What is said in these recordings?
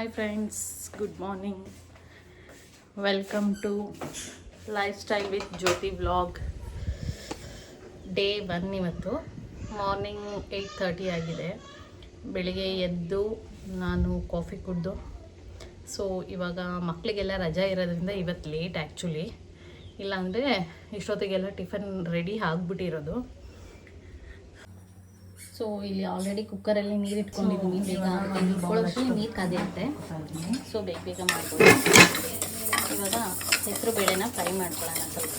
Hi friends, good morning. Welcome to lifestyle with Jyothi vlog. Day 1 ಇವತ್ತು. Morning 8:30 ಆಗಿದೆ. ಬೆಳಿಗ್ಗೆ ಎದ್ದು ನಾನು ಕಾಫಿ ಕುಡಿದು, ಸೊ ಇವಾಗ ಮಕ್ಕಳಿಗೆಲ್ಲ ರಜಾ ಇರೋದ್ರಿಂದ ಇವತ್ತು ಲೇಟ್ ಆ್ಯಕ್ಚುಲಿ. ಇಲ್ಲಾಂದರೆ ಇಷ್ಟೊತ್ತಿಗೆಲ್ಲ ಟಿಫನ್ ರೆಡಿ ಆಗಿಬಿಟ್ಟಿರೋದು. ಸೊ ಇಲ್ಲಿ ಆಲ್ರೆಡಿ ಕುಕ್ಕರಲ್ಲಿ ನೀರು ಇಟ್ಕೊಂಡಿದ್ದೀನಿ. ಬೇಗ ಇಟ್ಕೊಳ್ಳೋಷ್ಟು ನೀರು ಕಾದಿರುತ್ತೆ. ಸೊ ಬೇಗ ಬೇಗ ಮಾಡ್ಬೋದು. ಇವಾಗ ಹೆಸರು ಬೇಳೆನ ಫ್ರೈ ಮಾಡ್ಕೊಳ್ಳೋಣ ಸ್ವಲ್ಪ.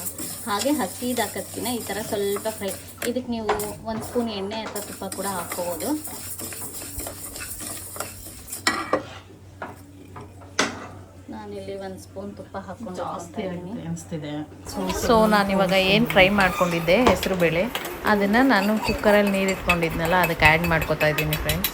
ಹಾಗೆ ಹಸಿದು ಹಾಕೋದ್ಕಿಂತ ಈ ಥರ ಸ್ವಲ್ಪ ಫ್ರೈ. ಇದಕ್ಕೆ ನೀವು 1 ಸ್ಪೂನ್ ಎಣ್ಣೆ ಅಥವಾ ತುಪ್ಪ ಕೂಡ ಹಾಕ್ಕೋಬೋದು. ನಾನಿಲ್ಲಿ 1 ಸ್ಪೂನ್ ತುಪ್ಪ ಹಾಕ್ಕೊಂಡು ಅನಿಸ್ತಿದೆ. ಸೊ ನಾನಿವಾಗ ಏನು ಫ್ರೈ ಮಾಡ್ಕೊಂಡಿದ್ದೆ ಹೆಸರು ಬೇಳೆ, ಅದನ್ನು ನಾನು ಕುಕ್ಕರಲ್ಲಿ ನೀರು ಇಟ್ಕೊಂಡಿದ್ನಲ್ಲ ಅದಕ್ಕೆ ಆ್ಯಡ್ ಮಾಡ್ಕೊತಾ ಇದ್ದೀನಿ ಫ್ರೆಂಡ್ಸ್.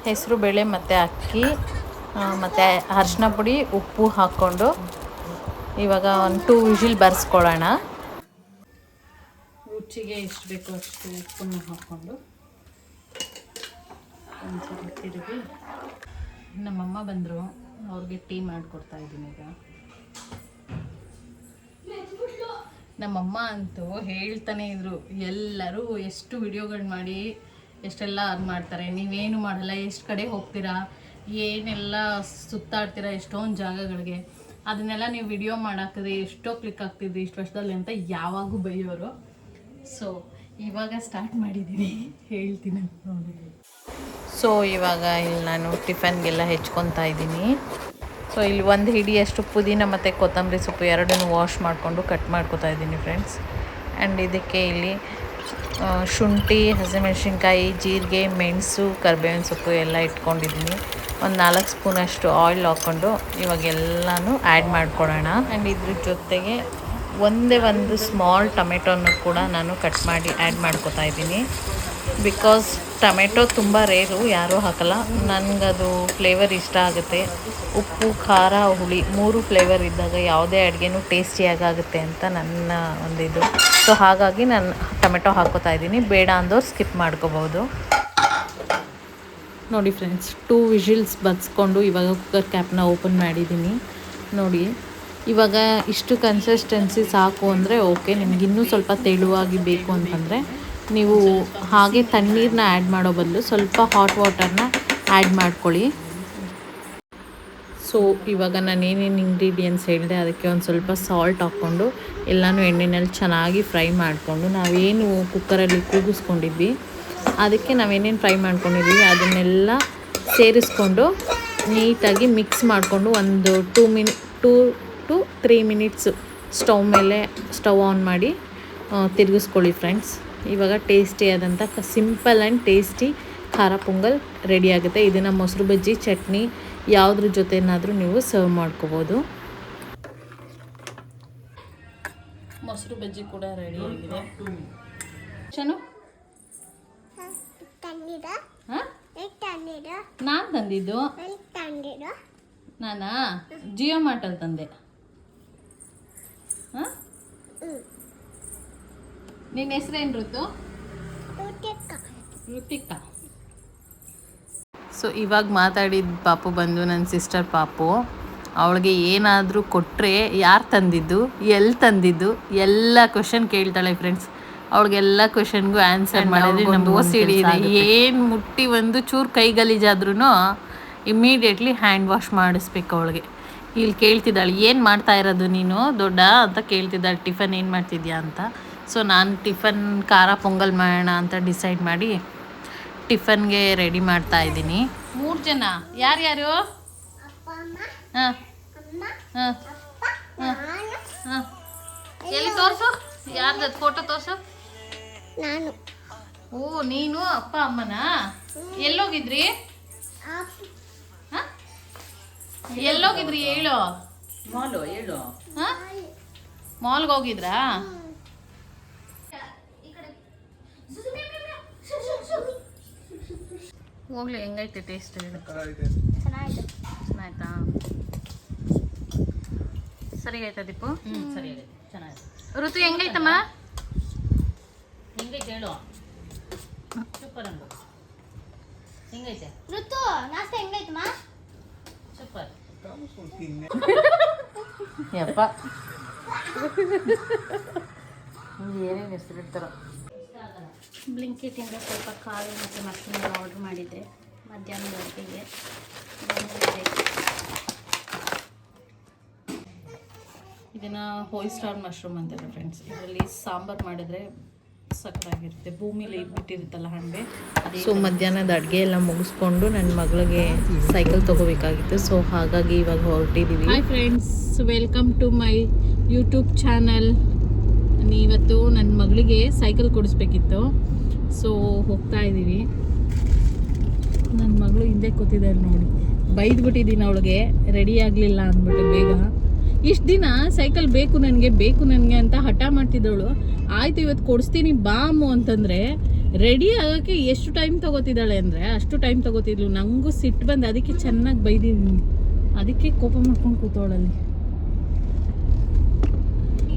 ಹೆಸರು ಬೇಳೆ ಮತ್ತು ಅಕ್ಕಿ ಮತ್ತು ಅರಿಶಿನ ಪುಡಿ, ಉಪ್ಪು ಹಾಕ್ಕೊಂಡು ಇವಾಗ 2 ವಿಷಿಲ್ ಬರ್ಸ್ಕೊಳ್ಳೋಣ. ರುಚಿಗೆ ಎಷ್ಟು ಬೇಕೋ ಅಷ್ಟು ಉಪ್ಪನ್ನು ಹಾಕ್ಕೊಂಡು ಒಂದ್ಸಲ ತಿರುಗಿ. ನಮ್ಮಮ್ಮ ಬಂದರು, ಅವ್ರಿಗೆ ಟೀ ಮಾಡಿಕೊಡ್ತಾ ಇದ್ದೀನಿ ಈಗ. ನಮ್ಮಮ್ಮ ಅಂತೂ ಹೇಳ್ತಾನೆ ಇದ್ರು, ಎಲ್ಲರೂ ಎಷ್ಟು ವಿಡಿಯೋಗಳು ಮಾಡಿ ಎಷ್ಟೆಲ್ಲ ಅರ್ನ್ ಮಾಡ್ತಾರೆ, ನೀವೇನು ಮಾಡಲ್ಲ, ಎಷ್ಟು ಕಡೆ ಹೋಗ್ತೀರಾ, ಏನೆಲ್ಲ ಸುತ್ತಾಡ್ತೀರಾ ಎಷ್ಟೊಂದು ಜಾಗಗಳಿಗೆ, ಅದನ್ನೆಲ್ಲ ನೀವು ವಿಡಿಯೋ ಮಾಡಾಕಿದ್ರೆ ಎಷ್ಟೋ ಕ್ಲಿಕ್ ಆಗ್ತಿದ್ರಿ ಇಷ್ಟು ವರ್ಷದಲ್ಲಿ ಅಂತ ಯಾವಾಗೂ ಬೈಯೋರು. ಸೊ ಇವಾಗ ಸ್ಟಾರ್ಟ್ ಮಾಡಿದ್ದೀನಿ, ಹೇಳ್ತೀನಿ ನೋಡಿ. ಸೊ ಇವಾಗ ಇಲ್ಲಿ ನಾನು ಟಿಫನ್ಗೆಲ್ಲ ಹೆಚ್ಕೊತಾ ಇದ್ದೀನಿ. ಸೊ ಇಲ್ಲಿ 1 ಹಿಡಿಯಷ್ಟು ಪುದೀನ ಮತ್ತು ಕೊತ್ತಂಬರಿ ಸೊಪ್ಪು ಎರಡನ್ನೂ ವಾಶ್ ಮಾಡಿಕೊಂಡು ಕಟ್ ಮಾಡ್ಕೊತಾ ಇದ್ದೀನಿ ಫ್ರೆಂಡ್ಸ್. ಆ್ಯಂಡ್ ಇದಕ್ಕೆ ಇಲ್ಲಿ ಶುಂಠಿ, ಹಸಿಮೆಣಸಿನ್ಕಾಯಿ, ಜೀರಿಗೆ, ಮೆಣಸು, ಕರಿಬೇವಿನ ಸೊಪ್ಪು ಎಲ್ಲ ಇಟ್ಕೊಂಡಿದ್ದೀನಿ. 4 ಸ್ಪೂನಷ್ಟು ಆಯಿಲ್ ಹಾಕ್ಕೊಂಡು ಇವಾಗೆಲ್ಲನೂ ಆ್ಯಡ್ ಮಾಡ್ಕೊಳ್ಳೋಣ. ಆ್ಯಂಡ್ ಇದ್ರ ಜೊತೆಗೆ ಒಂದು ಸ್ಮಾಲ್ ಟೊಮೆಟೊನ್ನು ಕೂಡ ನಾನು ಕಟ್ ಮಾಡಿ ಆ್ಯಡ್ ಮಾಡ್ಕೊತಾ ಇದ್ದೀನಿ. ಬಿಕಾಸ್ ಟೊಮೆಟೊ ತುಂಬ ರೇರು, ಯಾರೂ ಹಾಕಲ್ಲ. ನನಗದು ಫ್ಲೇವರ್ ಇಷ್ಟ ಆಗುತ್ತೆ. ಉಪ್ಪು, ಖಾರ, ಹುಳಿ 3 ಫ್ಲೇವರ್ ಇದ್ದಾಗ ಯಾವುದೇ ಅಡುಗೆನೂ ಟೇಸ್ಟಿಯಾಗುತ್ತೆ ಅಂತ ನನ್ನ ಒಂದಿದು. ಸೊ ಹಾಗಾಗಿ ನಾನು ಟೊಮೆಟೊ ಹಾಕ್ಕೋತಾ ಇದ್ದೀನಿ. ಬೇಡ ಅಂದವ್ರು ಸ್ಕಿಪ್ ಮಾಡ್ಕೋಬೋದು. ನೋಡಿ ಫ್ರೆಂಡ್ಸ್, 2 ವಿಷಿಲ್ಸ್ ಬಗ್ಸ್ಕೊಂಡು ಇವಾಗ ಕುಕ್ಕರ್ ಕ್ಯಾಪ್ನ ಓಪನ್ ಮಾಡಿದ್ದೀನಿ. ನೋಡಿ ಇವಾಗ ಇಷ್ಟು ಕನ್ಸಿಸ್ಟೆನ್ಸಿ ಸಾಕು ಅಂದರೆ ಓಕೆ. ನಿಮ್ಗೆ ಇನ್ನೂ ಸ್ವಲ್ಪ ತೆಳುವಾಗಿ ಬೇಕು ಅಂತಂದರೆ ನೀವು ಹಾಗೆ ತಣ್ಣೀರನ್ನ ಆ್ಯಡ್ ಮಾಡೋ ಬದಲು ಸ್ವಲ್ಪ ಹಾಟ್ ವಾಟರ್ನ ಆ್ಯಡ್ ಮಾಡ್ಕೊಳ್ಳಿ. ಸೊ ಇವಾಗ ನಾನು ಏನೇನು ಇಂಗ್ರೀಡಿಯೆಂಟ್ಸ್ ಹೇಳಿದೆ ಅದಕ್ಕೆ ಒಂದು ಸ್ವಲ್ಪ ಸಾಲ್ಟ್ ಹಾಕ್ಕೊಂಡು ಎಲ್ಲನೂ ಎಣ್ಣೆಯಲ್ಲಿ ಚೆನ್ನಾಗಿ ಫ್ರೈ ಮಾಡಿಕೊಂಡು, ನಾವೇನು ಕುಕ್ಕರಲ್ಲಿ ಕೂಗಿಸ್ಕೊಂಡಿದ್ವಿ ಅದಕ್ಕೆ ನಾವೇನೇನು ಫ್ರೈ ಮಾಡ್ಕೊಂಡಿದ್ದೀವಿ ಅದನ್ನೆಲ್ಲ ಸೇರಿಸ್ಕೊಂಡು ನೀಟಾಗಿ ಮಿಕ್ಸ್ ಮಾಡಿಕೊಂಡು ಒಂದು 2 to 3 ಮಿನಿಟ್ಸು ಸ್ಟವ್ ಆನ್ ಮಾಡಿ ತಿರುಗಿಸ್ಕೊಳ್ಳಿ ಫ್ರೆಂಡ್ಸ್. ಇವಾಗ ಟೇಸ್ಟಿಯಾದಂಥ ಸಿಂಪಲ್ ಆ್ಯಂಡ್ ಟೇಸ್ಟಿ ಖಾರ ಪೊಂಗಲ್ ರೆಡಿ ಆಗುತ್ತೆ. ಇದನ್ನು ಮೊಸರು ಬಜ್ಜಿ, ಚಟ್ನಿ ಯಾವುದ್ರ ಜೊತೆನಾದರೂ ನೀವು ಸರ್ವ್ ಮಾಡ್ಕೋಬೋದು. ಮೊಸರು ಬಜ್ಜಿ ಕೂಡ ರೆಡಿ ಆಗಿದೆ. ಚನು ನಾನು ತಂದಿದ್ದು, ನಾನಾ ಜಿಯೋ ಮಾರ್ಟಲ್ಲಿ ತಂದೆ. ನಿನ್ನ ಹೆಸರೇನು ಋತು? ಋತಿಕಾ. ಸೊ ಇವಾಗ ಮಾತಾಡಿದ ಪಾಪು ಬಂದು ನನ್ನ ಸಿಸ್ಟರ್ ಪಾಪು. ಅವಳಿಗೆ ಏನಾದರೂ ಕೊಟ್ಟರೆ ಯಾರು ತಂದಿದ್ದು, ಎಲ್ಲಿ ತಂದಿದ್ದು ಎಲ್ಲ ಕ್ವಶನ್ ಕೇಳ್ತಾಳೆ ಫ್ರೆಂಡ್ಸ್. ಅವಳಿಗೆಲ್ಲ ಕ್ವಶನ್ಗೂ ಆನ್ಸರ್ ಮಾಡಿದ್ರೆ ನಮ್ಗೆ OCD ಇದೆ. ಏನು ಮುಟ್ಟಿ ಒಂದು ಚೂರು ಕೈ ಗಲೀಜಾದ್ರೂ ಇಮ್ಮಿಡಿಯೇಟ್ಲಿ ಹ್ಯಾಂಡ್ ವಾಶ್ ಮಾಡಿಸ್ಬೇಕು ಅವಳಿಗೆ. ಇಲ್ಲಿ ಕೇಳ್ತಿದ್ದಾಳೆ, ಏನು ಮಾಡ್ತಾ ಇರೋದು ನೀನು ದೊಡ್ಡ ಅಂತ ಕೇಳ್ತಿದ್ದಾಳೆ, ಟಿಫನ್ ಏನು ಮಾಡ್ತಿದ್ಯಾ ಅಂತ. ಸೊ ನಾನು ಟಿಫನ್ ಖಾರ ಪೊಂಗಲ್ ಮಾಡೋಣ ಅಂತ ಡಿಸೈಡ್ ಮಾಡಿ ಟಿಫನ್ಗೆ ರೆಡಿ ಮಾಡ್ತಾ ಇದ್ದೀನಿ. 3 ಜನ ಯಾರ್ಯಾರು? ಹಾಂ ಹಾಂ ಹಾಂ ಹಾಂ. ಎಲ್ಲಿ ತೋರಿಸು, ಯಾರ್ದು ಫೋಟೋ ತೋರಿಸು. ನಾನು. ಓ ನೀನು ಅಪ್ಪ ಅಮ್ಮನಾ? ಎಲ್ಲೋಗಿದ್ರಿ? ಹಾಂ ಎಲ್ಲೋಗಿದ್ರಿ ಹೇಳು. ಹೇಳು. ಹಾಂ ಮಾಲ್ಗೆ ಹೋಗಿದ್ರಾ? ಹೋಗ್ಲಿ, ಹೆಂಗೈತೆ ಟೇಸ್ಟ್? ಚೆನ್ನಾಯ್ತಾ? ಸರಿಯಾಯ್ತಾ ದೀಪು? ಸರಿಯಾಗೈತೆ, ಚೆನ್ನಾಗಿದೆ. ಋತು ಹೆಂಗೈತಮ್ಮ? ಹೆಂಗೈತೆ ಹೇಳು. ಸೂಪರ್ ಅಂದು. ಹೆಂಗೈತೆ ಋತು ನಾಷ್ಟ ಹೆಂಗೈತಮ್ಮ? ಸೂಪರ್. ಯಪ್ಪ ಏನೇನು ಹೆಸರಿಡ್ತಾರೋ. ಬ್ಲಿಂಕಿಟಿಂದ ಸ್ವಲ್ಪ ಕಾಳು ಮತ್ತು ಮಶ್ರೂಮ್ ಆರ್ಡ್ರ್ ಮಾಡಿದ್ದೆ ಮಧ್ಯಾಹ್ನದ ಅಡುಗೆಗೆ. ಇದನ್ನು ಹೋಯ್ಸ್ಟಾರ್ ಮಶ್ರೂಮ್ ಅಂತಾರೆ ಫ್ರೆಂಡ್ಸ್. ಇದರಲ್ಲಿ ಸಾಂಬಾರು ಮಾಡಿದರೆ ಸಕ್ಕತ್ತಾಗಿರುತ್ತೆ. ಭೂಮಿಲಿ ಬಿಟ್ಟಿರುತ್ತಲ್ಲ ಹಣ್ಣೆ. ಸೊ ಮಧ್ಯಾಹ್ನದ ಅಡುಗೆ ಎಲ್ಲ ಮುಗಿಸ್ಕೊಂಡು ನನ್ನ ಮಗಳಿಗೆ ಸೈಕಲ್ ತೊಗೋಬೇಕಾಗಿತ್ತು. ಸೊ ಹಾಗಾಗಿ ಇವಾಗ ಹೊರಟಿದ್ದೀವಿ. Hi friends, welcome to my YouTube channel. ಇವತ್ತು ನನ್ನ ಮಗಳಿಗೆ ಸೈಕಲ್ ಕೊಡಿಸ್ಬೇಕಿತ್ತು. ಸೊ ಹೋಗ್ತಾ ಇದ್ದೀವಿ. ನನ್ನ ಮಗಳು ಹಿಂದೆ ಕೂತಿದ್ದಾಳೆ ನೋಡಿ. ಬೈದ್ಬಿಟ್ಟಿದ್ದೀನಿ ಅವಳಿಗೆ, ರೆಡಿ ಆಗಲಿಲ್ಲ ಅಂದ್ಬಿಟ್ಟು ಬೇಗ. ಇಷ್ಟು ದಿನ ಸೈಕಲ್ ಬೇಕು ನನಗೆ ಅಂತ ಹಠ ಮಾಡ್ತಿದ್ದವಳು. ಆಯಿತು ಇವತ್ತು ಕೊಡಿಸ್ತೀನಿ ಬಾಮು ಅಂತಂದರೆ ರೆಡಿ ಆಗೋಕ್ಕೆ ಎಷ್ಟು ಟೈಮ್ ತೊಗೋತಿದ್ದಾಳೆ ಅಂದರೆ ಅಷ್ಟು ಟೈಮ್ ತೊಗೋತಿದ್ಲು. ನನಗೂ ಸಿಟ್ಟು ಬಂದು ಅದಕ್ಕೆ ಚೆನ್ನಾಗಿ ಬೈದಿದ್ದೀನಿ. ಅದಕ್ಕೆ ಕೋಪ ಮಾಡ್ಕೊಂಡು ಕೂತವಳಲ್ಲಿ.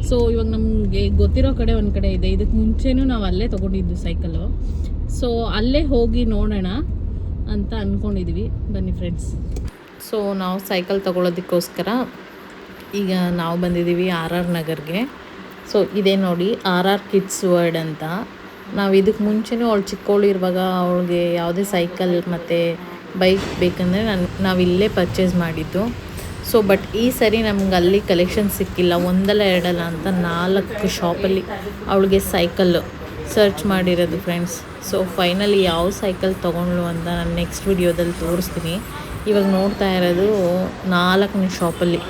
ಸೊ ಇವಾಗ ನಮಗೆ ಗೊತ್ತಿರೋ ಕಡೆ ಒಂದು ಕಡೆ ಇದೆ. ಇದಕ್ಕೆ ಮುಂಚೆನೂ ನಾವು ಅಲ್ಲೇ ತೊಗೊಂಡಿದ್ದು ಸೈಕಲ್ಲು. ಸೊ ಅಲ್ಲೇ ಹೋಗಿ ನೋಡೋಣ ಅಂತ ಅಂದ್ಕೊಂಡಿದ್ವಿ. ಬನ್ನಿ ಫ್ರೆಂಡ್ಸ್. ಸೊ ನಾವು ಸೈಕಲ್ ತೊಗೊಳೋದಕ್ಕೋಸ್ಕರ ಈಗ ನಾವು ಬಂದಿದ್ದೀವಿ ಆರ್ ಆರ್ ನಗರ್ಗೆ. ಸೊ ಇದೇ ನೋಡಿ ಆರ್ ಆರ್ ಕಿಡ್ಸ್ ವರ್ಲ್ಡ್ ಅಂತ. ನಾವು ಇದಕ್ಕೆ ಮುಂಚೆನೂ ಅವಳು ಚಿಕ್ಕವಳಿರುವಾಗ ಅವಳಿಗೆ ಯಾವುದೇ ಸೈಕಲ್ ಮತ್ತು ಬೈಕ್ ಬೇಕಂದರೆ ನಾವು ಇಲ್ಲೇ ಪರ್ಚೇಸ್ ಮಾಡಿದ್ದು. ಸೊ ಬಟ್ ಈ ಸರಿ ನಮ್ಗೆ ಅಲ್ಲಿ ಕಲೆಕ್ಷನ್ ಸಿಕ್ಕಿಲ್ಲ. ಒಂದಲ್ಲ ಎರಡಲ್ಲ ಅಂತ 4 ಶಾಪಲ್ಲಿ ಅವಳಿಗೆ ಸೈಕಲ್ಲು ಸರ್ಚ್ ಮಾಡಿರೋದು ಫ್ರೆಂಡ್ಸ್. ಸೊ ಫೈನಲಿ ಯಾವ ಸೈಕಲ್ ತೊಗೊಂಡ್ಳು ಅಂತ ನಾನು ನೆಕ್ಸ್ಟ್ ವಿಡಿಯೋದಲ್ಲಿ ತೋರಿಸ್ತೀನಿ. ಇವಾಗ ನೋಡ್ತಾ ಇರೋದು 4ನೇ ಶಾಪಲ್ಲಿ.